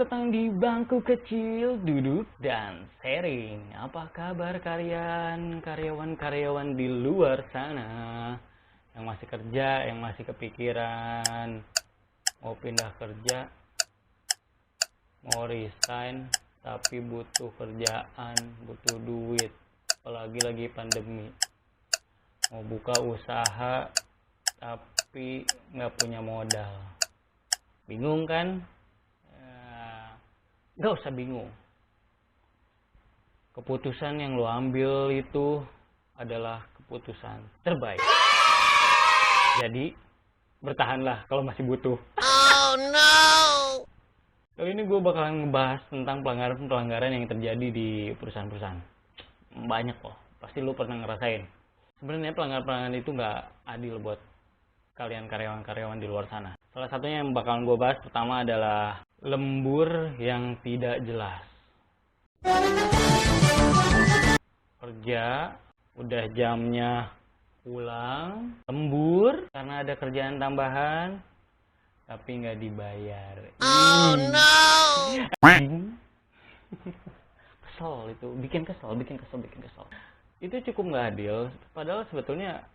datang di bangku kecil, duduk dan sharing. Apa kabar kalian, karyawan-karyawan di luar sana yang masih kerja, yang masih kepikiran mau pindah kerja, mau resign, tapi butuh kerjaan, butuh duit, apalagi lagi pandemi. Mau buka usaha, tapi nggak punya modal. Bingung kan? Gak usah bingung. Keputusan yang lo ambil itu adalah keputusan terbaik. Jadi, bertahanlah kalau masih butuh. Oh no! Kali ini gue bakalan ngebahas tentang pelanggaran-pelanggaran yang terjadi di perusahaan-perusahaan. Banyak loh, pasti lo pernah ngerasain. Sebenarnya pelanggaran-pelanggaran itu nggak adil buat kalian karyawan-karyawan di luar sana. Salah satunya yang bakalan gue bahas pertama adalah lembur yang tidak jelas. Kerja, udah jamnya pulang, lembur karena ada kerjaan tambahan, tapi nggak dibayar. Oh no! Kesel itu, bikin kesel. Itu cukup nggak adil, padahal sebetulnya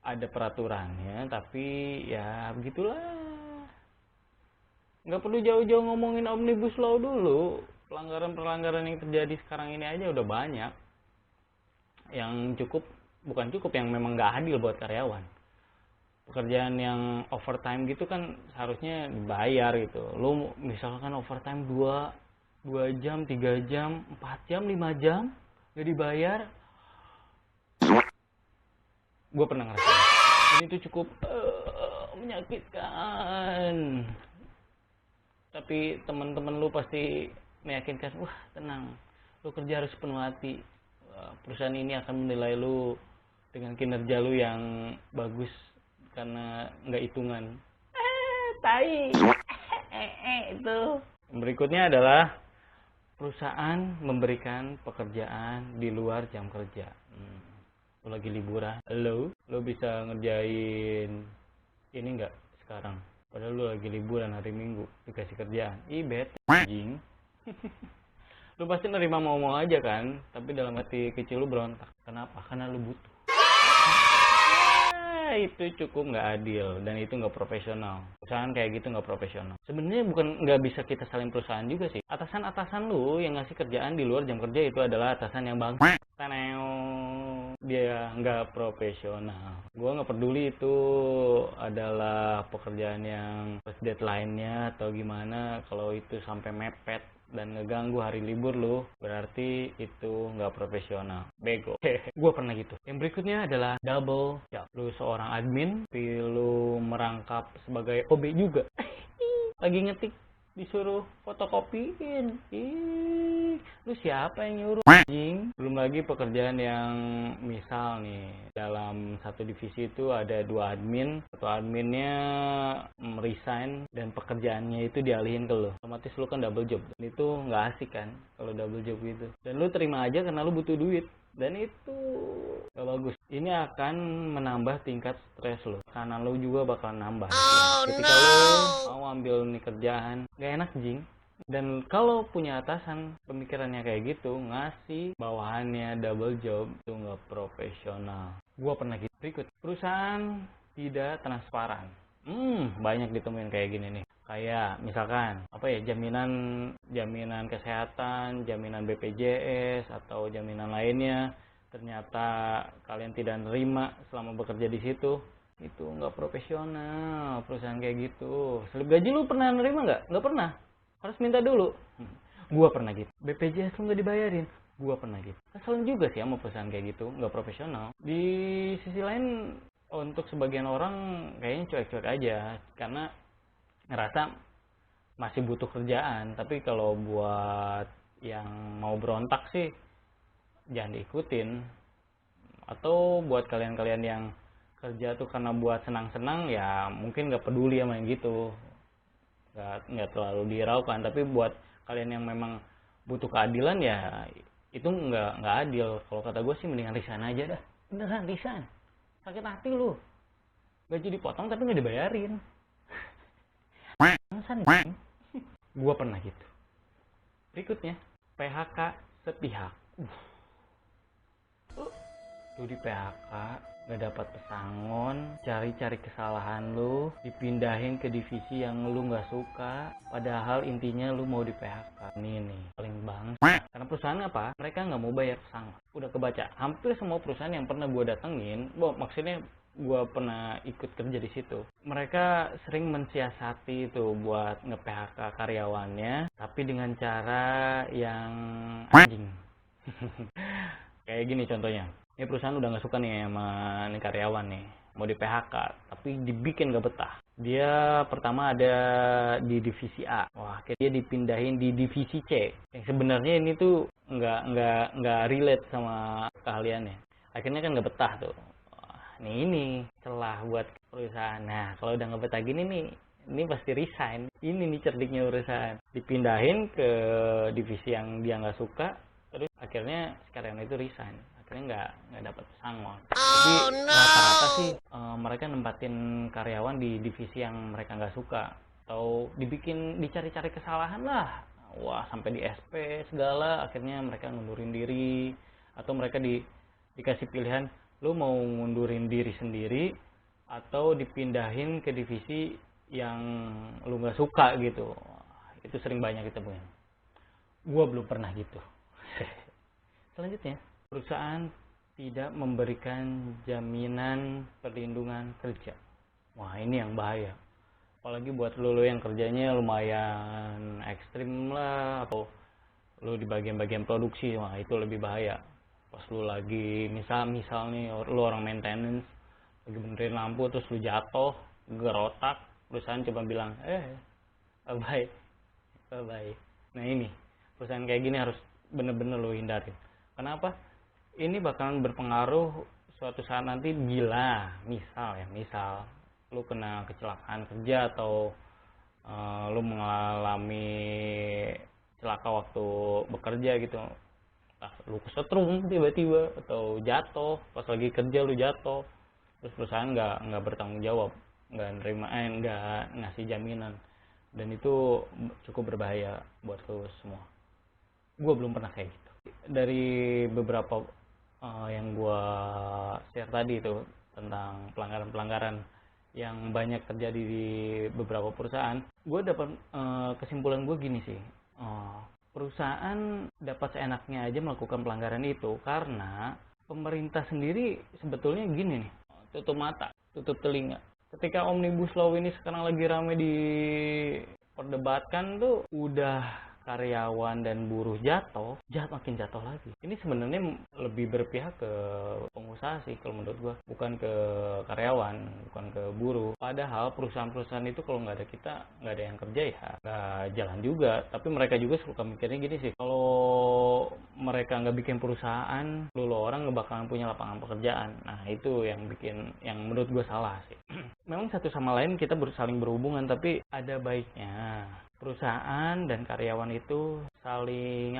ada peraturannya, tapi ya begitulah. Nggak perlu jauh-jauh ngomongin Omnibus Law dulu. Pelanggaran-pelanggaran yang terjadi sekarang ini aja udah banyak. Yang bukan cukup, yang memang nggak adil buat karyawan. Pekerjaan yang overtime gitu kan seharusnya dibayar gitu. Lo misalkan overtime 2 jam, 3 jam, 4 jam, 5 jam nggak dibayar. Gue pernah ngerasain. Ini tuh cukup menyakitkan. Tapi teman-teman lu pasti meyakinkan, wah tenang, lu kerja harus penuh hati. Perusahaan ini akan menilai lu dengan kinerja lu yang bagus karena nggak hitungan. Tai. Itu. Berikutnya adalah perusahaan memberikan pekerjaan di luar jam kerja. Lu lagi liburan, lu bisa ngerjain ini nggak sekarang? Padahal lu lagi liburan hari Minggu, dikasih kerjaan. Bete anjing. Lu pasti nerima mau-mau aja kan, tapi dalam hati kecil lu berontak. Kenapa? Karena lu butuh. Itu cukup nggak adil dan itu nggak profesional. Perusahaan kayak gitu nggak profesional. Sebenarnya bukan nggak bisa kita salin perusahaan juga sih. Atasan-atasan lu yang ngasih kerjaan di luar jam kerja itu adalah atasan yang bangsa. Dia nggak profesional. Gue nggak peduli itu adalah pekerjaan yang pas deadline-nya atau gimana. Kalau itu sampai mepet dan ngeganggu hari libur lu, berarti itu nggak profesional. Bego. Gue pernah gitu. Yang berikutnya adalah double job. Lu seorang admin, tapi lu merangkap sebagai OB juga. Lagi ngetik, disuruh fotokopiin. Lu siapa yang nyuruh anjing? Belum lagi pekerjaan yang misal nih, dalam satu divisi itu ada 2 admin, satu adminnya resign dan pekerjaannya itu dialihin ke lu. Otomatis lu kan double job. Dan itu nggak asik kan kalau double job gitu. Dan lu terima aja karena lu butuh duit. Dan itu gak bagus. Ini akan menambah tingkat stres lo. Kanan lo juga bakal nambah. Ketika lo mau ambil nih kerjaan, gak enak jing. Dan kalau punya atasan pemikirannya kayak gitu, ngasih bawahannya double job, itu gak profesional. Gua pernah gitu. Berikut, perusahaan tidak transparan. Banyak ditemuin kayak gini nih. Kayak misalkan jaminan kesehatan, jaminan BPJS atau jaminan lainnya, ternyata kalian tidak nerima selama bekerja di situ, itu nggak profesional. Perusahaan kayak gitu. Slip gaji lu pernah nerima nggak pernah, harus minta dulu. Gua pernah gitu. BPJS lu nggak dibayarin, gua pernah gitu. Keselin juga sih sama perusahaan kayak gitu, nggak profesional. Di sisi lain, untuk sebagian orang kayaknya cuek-cuek aja karena ngerasa masih butuh kerjaan. Tapi kalau buat yang mau berontak sih jangan diikutin. Atau buat kalian-kalian yang kerja tuh karena buat senang-senang, ya mungkin nggak peduli sama yang gitu, nggak terlalu diraukan. Tapi buat kalian yang memang butuh keadilan, ya itu nggak adil. Kalau kata gue sih mendingan resign aja dah. Beneran resign, sakit hati lu, gaji dipotong tapi nggak dibayarin. Gue pernah gitu. Berikutnya, PHK sepihak. Lu di PHK, gak dapat pesangon, cari-cari kesalahan lu, dipindahin ke divisi yang lu gak suka, padahal intinya lu mau di PHK. Ini nih, paling banget. Karena perusahaan apa? Mereka gak mau bayar pesangon. Udah kebaca, hampir semua perusahaan yang pernah gue datengin, maksudnya gue pernah ikut kerja di situ. Mereka sering mensiasati itu buat nge-PHK karyawannya, tapi dengan cara yang anjing. Kayak gini contohnya. Ini perusahaan udah gak suka nih sama nih karyawan nih, mau di PHK, tapi dibikin gak betah. Dia pertama ada di divisi A, wah dia dipindahin di divisi C, yang sebenarnya ini tuh nggak relate sama keahliannya. Akhirnya kan gak betah tuh. Wah, ini celah buat perusahaan. Nah kalau udah gak betah gini nih, ini pasti resign. Ini nih cerdiknya perusahaan, dipindahin ke divisi yang dia nggak suka, terus akhirnya karyawan itu resign. Akhirnya nggak dapat pesangon. Jadi rata-rata sih mereka nempatin karyawan di divisi yang mereka nggak suka, atau dicari-cari kesalahan lah. Wah sampai di SP segala, akhirnya mereka ngundurin diri, atau mereka dikasih pilihan, lu mau ngundurin diri sendiri atau dipindahin ke divisi yang lu nggak suka gitu. Itu sering banyak ditemuin. Gua belum pernah gitu. Selanjutnya, perusahaan tidak memberikan jaminan perlindungan kerja. Wah ini yang bahaya. Apalagi buat lu yang kerjanya lumayan ekstrim lah, atau lu di bagian-bagian produksi, wah itu lebih bahaya. Pas lu lagi misal nih lu orang maintenance, lagi benerin lampu terus lu jatuh, gerotak, perusahaan cuma bilang, bye bye. Nah ini, perusahaan kayak gini harus bener-bener lu hindarin. Kenapa? Ini bakalan berpengaruh suatu saat nanti bila misal lu kena kecelakaan kerja, atau lu mengalami celaka waktu bekerja gitu. Lu kesetrum tiba-tiba, atau jatuh pas lagi kerja, lu jatuh, terus perusahaan nggak bertanggung jawab, nggak ngasih jaminan, dan itu cukup berbahaya buat lu semua. Gue belum pernah kayak gitu. Dari beberapa yang gue share tadi itu tentang pelanggaran-pelanggaran yang banyak terjadi di beberapa perusahaan, gue dapat kesimpulan gue gini sih, perusahaan dapat seenaknya aja melakukan pelanggaran itu karena pemerintah sendiri sebetulnya gini nih, tutup mata, tutup telinga. Ketika Omnibus Law ini sekarang lagi rame diperdebatkan tuh, udah karyawan dan buruh makin jatuh lagi. Ini sebenarnya lebih berpihak ke pengusaha sih kalau menurut gua, bukan ke karyawan, bukan ke buruh. Padahal perusahaan-perusahaan itu kalau nggak ada kita, nggak ada yang kerja ya nggak jalan juga. Tapi mereka juga suka mikirnya gini sih, kalau mereka nggak bikin perusahaan, lu orang nggak bakalan punya lapangan pekerjaan. Nah itu yang menurut gua salah sih. Memang satu sama lain kita saling berhubungan, tapi ada baiknya perusahaan dan karyawan itu saling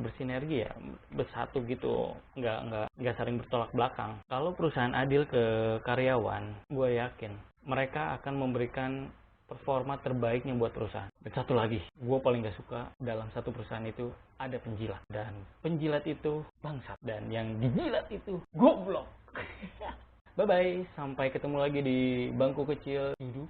bersinergi ya, bersatu gitu, nggak saling bertolak belakang. Kalau perusahaan adil ke karyawan, gue yakin mereka akan memberikan performa terbaiknya buat perusahaan. Dan satu lagi, gue paling gak suka dalam satu perusahaan itu ada penjilat, dan penjilat itu bangsat, dan yang dijilat itu goblok. Bye bye, sampai ketemu lagi di bangku kecil hidup.